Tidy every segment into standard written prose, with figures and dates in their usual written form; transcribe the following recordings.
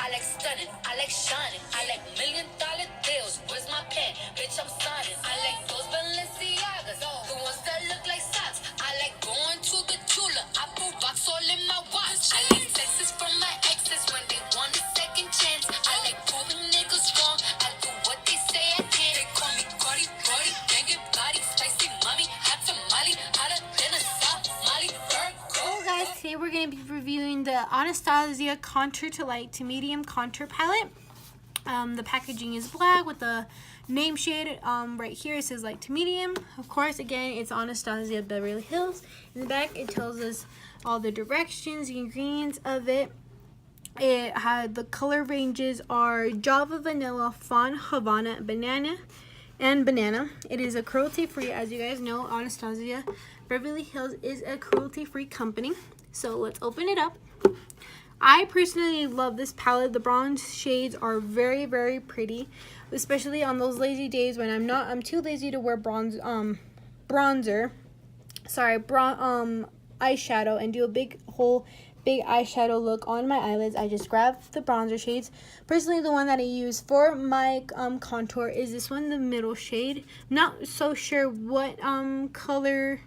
I like stunning, I like shining, I like $1,000,000 deals. Where's my pen? Bitch, I'm signing. I like those Balenciagas, the ones that look like socks. I like going to the Tula. I put rocks all in my watch. I like texts from my exes when they want a second chance. I like proving niggas wrong. I do what they say I can't. They call me Cardi, Cardi, banging body, spicy mommy, hot tamale, hotter than a Somali Virgo. Hello guys, today we're going to be reviewing the Anastasia Contour to Light to Medium Contour Palette. The packaging is black with the name shade right here. It says Light to Medium. Of course, again, it's Anastasia Beverly Hills. In the back, it tells us all the directions, the ingredients of it. It had the color ranges are Java, Vanilla, Fawn, Havana, Banana, and Banana. It is a cruelty-free, as you guys know. Anastasia Beverly Hills is a cruelty-free company. So let's open it up. I personally love this palette. The bronze shades are very, very pretty, especially on those lazy days when I'm too lazy to wear eyeshadow and do a big eyeshadow look on my eyelids. I just grab the bronzer shades. Personally, the one that I use for my contour is this one, the middle shade. Not so sure what color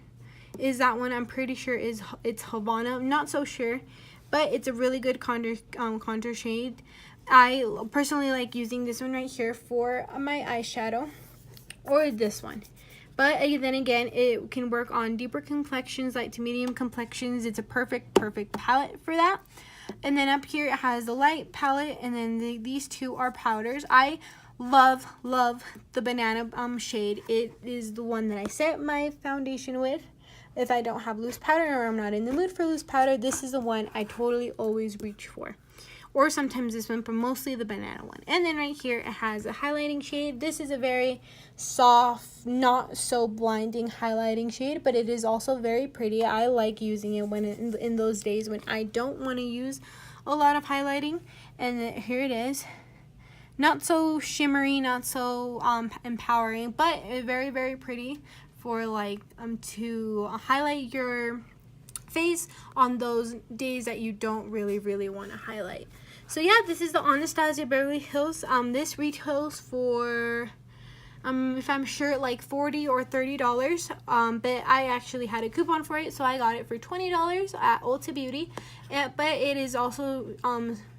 is that one. I'm pretty sure it's Havana. I'm not so sure, but it's a really good contour shade. I personally like using this one right here for my eyeshadow, or this one. But then again, it can work on deeper complexions, light to medium complexions. It's a perfect palette for that. And then up here it has the light palette, and then these two are powders. I love the banana shade. It is the one that I set my foundation with. If I don't have loose powder or I'm not in the mood for loose powder, this is the one I totally always reach for. Or sometimes this one, but mostly the banana one. And then right here, it has a highlighting shade. This is a very soft, not so blinding highlighting shade, but it is also very pretty. I like using it when in those days when I don't want to use a lot of highlighting. And then here it is. Not so shimmery, not so empowering, but very, very pretty for like to highlight your face on those days that you don't really want to highlight. So yeah, this is the Anastasia Beverly Hills. This retails for if I'm sure like $40 or $30, but I actually had a coupon for it, so I got it for $20 at Ulta Beauty. But it is also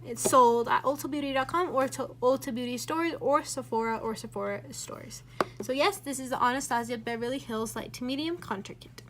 it's sold at ultabeauty.com or to Ulta Beauty stores or Sephora stores. So yes, this is the Anastasia Beverly Hills Light to Medium Contour Kit.